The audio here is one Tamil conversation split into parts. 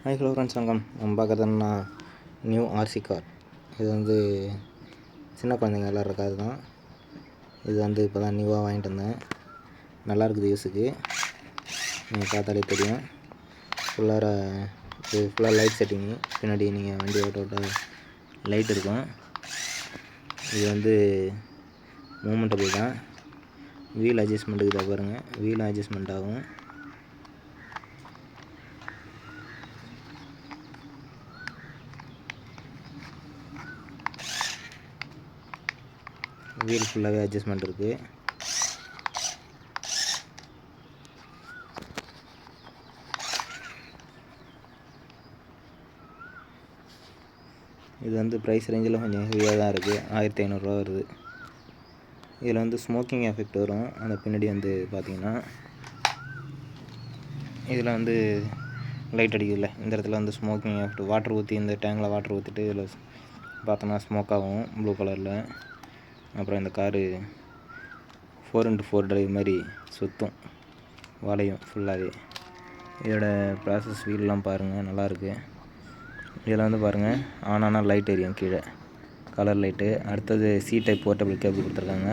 ஹாய் ஹலோ ஃப்ரெண்ட்ஸ், வணக்கம். நம்ம பார்க்குறதுன்னா நியூ ஆர்சி கார். இது வந்து சின்ன குழந்தைங்க விளாட்ற கார் தான். இது வந்து இப்போ தான் நியூவாக வாங்கிட்டு வந்தேன். நல்லா இருக்குது யூஸுக்கு. நீங்கள் பார்த்தாலே தெரியும். ஃபுல்லாக லைட் செட்டிங்கு. பின்னாடி நீங்கள் வண்டி ஓட்ட லைட் இருக்கும். இது வந்து மூமெண்டபிள் தான். வீல் அட்ஜஸ்ட்மெண்ட்டுக்கு தான் பாருங்கள். வீல் அட்ஜஸ்ட்மெண்ட் ஆகும். வீல் ஃபுல்லாகவே அட்ஜஸ்ட்மெண்ட் இருக்குது. இது வந்து ப்ரைஸ் ரேஞ்சில் கொஞ்சம் ஹெவியாக தான் இருக்குது. 1500 ரூபா வருது. இதில் வந்து ஸ்மோக்கிங் எஃபெக்ட் வரும். அந்த பின்னாடி வந்து பார்த்திங்கன்னா இதில் வந்து லைட் அடிக்குதுல்ல, இந்த இடத்துல வந்து ஸ்மோக்கிங் எஃபெக்ட். வாட்டர் ஊற்றி இந்த டேங்கில் வாட்டர் ஊற்றிட்டு இதில் பார்த்தோன்னா ஸ்மோக் ஆகும் ப்ளூ கலரில். அப்புறம் இந்த காரு 4x4 டிரைவ் மாதிரி சுற்றும், வளையும் ஃபுல்லாகவே. இதோட ப்ராசஸ் வீல்லாம் பாருங்கள், நல்லாயிருக்கு. இதில் வந்து பாருங்கள், ஆனால் லைட் எரியும் கீழே, கலர் லைட்டு. அடுத்தது சி டைப் போர்ட்டபிள் கேபிள் கொடுத்துருக்காங்க.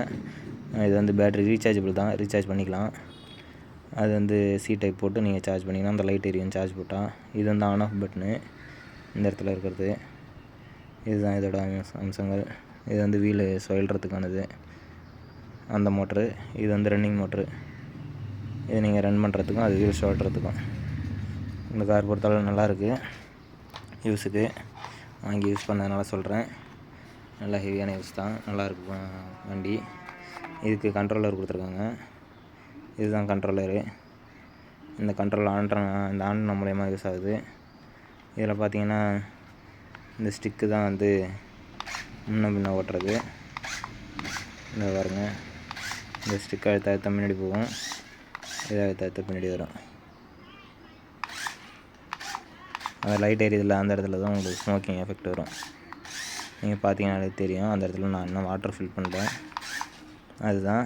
இது வந்து பேட்ரி ரீசார்ஜபிள் தான், ரீசார்ஜ் பண்ணிக்கலாம். அது வந்து சி டைப் போட்டு நீங்கள் சார்ஜ் பண்ணிங்கன்னா அந்த லைட் எரியும் சார்ஜ் போட்டால். இது வந்து ஆன் ஆஃப் பட்டனு இந்த இடத்துல இருக்கிறது. இதுதான் இதோட அம்சங்கள். இது வந்து வீலு சுழல்றதுக்கானது அந்த மோட்ரு. இது வந்து ரன்னிங் மோட்ரு. இது நீங்கள் ரன் பண்ணுறதுக்கும் அது வீல் சுழல்றதுக்கும். இந்த கார் பொறுத்தளவு நல்லாயிருக்கு யூஸுக்கு. வாங்கி யூஸ் பண்ணதுனால சொல்கிறேன். நல்லா ஹெவியான யூஸ் தான், நல்லாயிருக்கு வண்டி. இதுக்கு கண்ட்ரோலர் கொடுத்துருக்காங்க. இதுதான் கண்ட்ரோலரு. இந்த கண்ட்ரோல் இந்த ஆன் மூலயமா யூஸ் ஆகுது. இதில் பார்த்தீங்கன்னா இந்த ஸ்டிக்கு தான் வந்து முன்ன பின்ன ஓட்டுறது. இந்த பாருங்க, இந்த ஸ்டிக் அழுத்த பின்னாடி போகும், இதை அழுத்த பின்னாடி வரும். அந்த லைட் எரியுதில்ல, அந்த இடத்துல தான் உங்களுக்கு ஸ்மோக்கிங் எஃபெக்ட் வரும். நீங்கள் பார்த்தீங்கன்னாலே தெரியும். அந்த இடத்துல நான் இன்னும் வாட்டர் ஃபில் பண்ணுறேன். அதுதான்